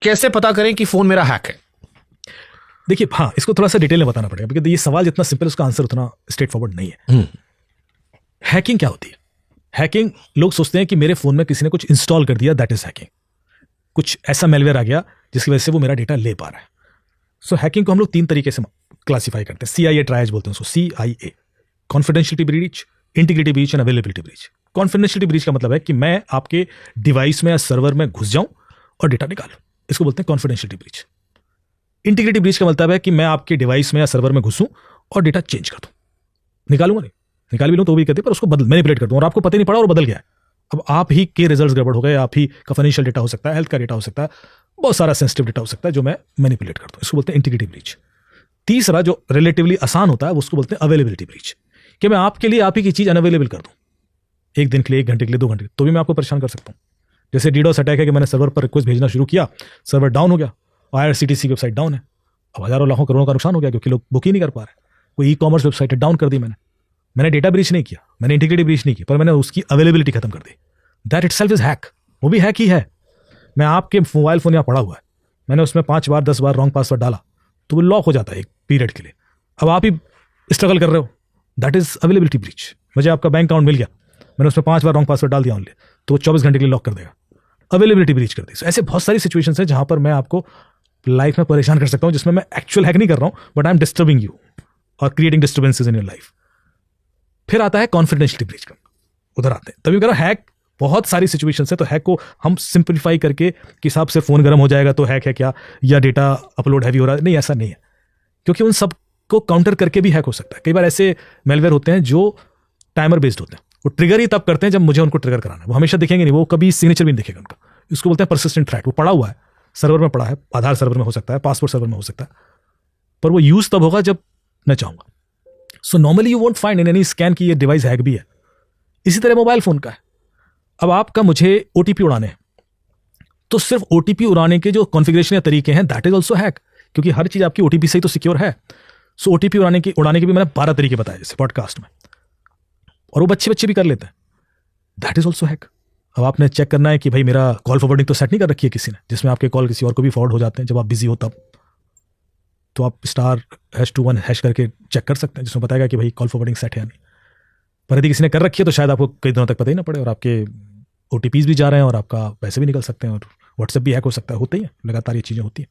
कैसे पता करें कि फोन मेरा हैक है? देखिए, हाँ, इसको थोड़ा सा डिटेल में बताना पड़ेगा क्योंकि ये सवाल जितना सिंपल उसका आंसर उतना स्ट्रेट फॉरवर्ड नहीं है। हैकिंग क्या होती है? हैकिंग, लोग सोचते हैं कि मेरे फोन में किसी ने कुछ इंस्टॉल कर दिया, दैट इज हैकिंग। कुछ ऐसा मेलवेयर आ गया जिसकी वजह से वो मेरा डेटा ले पा रहा है। सो हैकिंग को हम लोग 3 तरीके से क्लासिफाई करते हैं। CIA ट्रायज बोलते हैं उसको, CIA, confidentiality breach, integrity breach and availability breach. Confidentiality breach का मतलब है कि मैं आपके डिवाइस में या सर्वर में घुस जाऊं और डेटा निकालूं, इसको बोलते हैं कॉन्फिडेंशियलिटी ब्रीच। इंटीग्रिटी ब्रीच का मतलब है कि मैं आपके डिवाइस में या सर्वर में घुसूं और डेटा चेंज कर दूं, निकालूंगा नहीं, निकाल भी लूं तो भी कहते, पर उसको बदल मैनिपुलेट कर दूं और आपको पता ही नहीं पड़ा और बदल गया है। अब आप ही के रिजल्ट्स गड़बड़ हो गए, आप ही का फाइनेंशियल डेटा हो सकता है, हेल्थ का डेटा हो सकता है, बहुत सारा सेंसिटिव डेटा हो सकता है जो मैं मैनिपुलेट कर दूं, इसको बोलते हैं इंटीग्रिटी ब्रीच। तीसरा जो रिलेटिवली आसान होता है उसको बोलते हैं अवेलेबिलिटी ब्रीच, कि मैं आपके लिए आप ही की चीज अनअवेलेबल कर दूं, 1 दिन के लिए, 1 घंटे के लिए, 2 घंटे, तो भी मैं आपको परेशान कर सकता हूं। जैसे डीडोस अटैक है कि मैंने सर्वर पर रिक्वेस्ट भेजना शुरू किया, सर्वर डाउन हो गया, IRCTC की वेबसाइट डाउन है, अब हजारों लाखों करोड़ों का नुकसान हो गया क्योंकि लोग बुक ही नहीं कर पा रहे। कोई ई-कॉमर्स वेबसाइट डाउन कर दी मैंने डेटा ब्रीच नहीं किया, मैंने इंटीग्रिटी ब्रीच नहीं की, पर मैंने उसकी अवेलेबिलिटी खत्म कर दी, दैट इटसेल्फ इज हैक। वो भी हैक ही है। मैं आपके मोबाइल फोन यहाँ पड़ा हुआ है, मैंने उसमें 5 बार 10 बार रॉन्ग पासवर्ड डाला तो वो लॉक हो जाता है एक पीरियड के लिए, अब आप ही स्ट्रगल कर रहे हो, दैट इज अवेलेबिलिटी ब्रीच। मुझे आपका बैंक अकाउंट मिल गया, मैंने उसमें 5 बार रॉन्ग पासवर्ड डाल दिया ओनली, तो 24 घंटे के लिए लॉक कर देगा, अवेलेबिलिटी ब्रीच कर दी। ऐसे बहुत सारी सिचुएशंस हैं जहां पर मैं आपको लाइफ में परेशान कर सकता हूं, जिसमें मैं एक्चुअल हैक नहीं कर रहा हूं but I am disturbing you और creating disturbances in your life. फिर आता है कॉन्फिडेंशियलिटी ब्रीच का, उधर आते हैं। तभी कह रहा हूं हैक बहुत सारी सिचुएशंस है, तो हैक को हम सिंप्लीफाई करके कि हिसाब से फोन गर्म हो जाएगा तो हैक है क्या, या डेटा अपलोड हैवी हो रहा है, नहीं, ऐसा नहीं है, क्योंकि उन सब को काउंटर करके भी हैक हो सकता है। कई बार ऐसे मेलवेयर होते हैं जो टाइमर बेस्ड होते हैं, वो ट्रिगर ही तब करते हैं जब मुझे उनको ट्रिगर कराना है, वो हमेशा दिखेंगे नहीं, वो कभी सिग्नेचर भी नहीं दिखेगा उनका। इसको बोलते हैं परसिस्टेंट थ्रेट। वो पड़ा हुआ है, सर्वर में पड़ा है, आधार सर्वर में हो सकता है, पासपोर्ट सर्वर में हो सकता है, पर वो यूज तब होगा जब मैं चाहूंगा। So normally you won't find in any scan की ये डिवाइस हैक भी है। इसी तरह मोबाइल फोन का है। अब आपका मुझे OTP उड़ाने हैं, तो सिर्फ OTP उड़ाने के जो कॉन्फ़िगरेशन या तरीके हैं, दैट इज ऑल्सो हैक, क्योंकि हर चीज आपकी OTP से ही तो सिक्योर है। सो OTP उड़ाने के भी मैंने 12 तरीके बताए जैसे पॉडकास्ट में, और वो बच्चे भी कर लेते हैं, दैट इज ऑल्सो हैक। अब आपने चेक करना है कि भाई मेरा कॉल फॉरवर्डिंग तो सेट नहीं कर रखी है किसी ने, जिसमें आपके कॉल किसी और को भी फॉरवर्ड हो जाते हैं जब आप बिजी हो तब, तो आप *#21# करके चेक कर सकते हैं, जिसमें बताएगा कि भाई कॉल फॉरवर्डिंग सेट है या नहीं। पर यदि किसी ने कर रखी है तो शायद आपको कई दिनों तक पता ही ना पड़े, और आपके OTPs भी जा रहे हैं और आपका पैसे भी निकल सकते हैं, और WhatsApp भी हैक हो सकता है, होते ही है, लगातार ये चीज़ें होती हैं।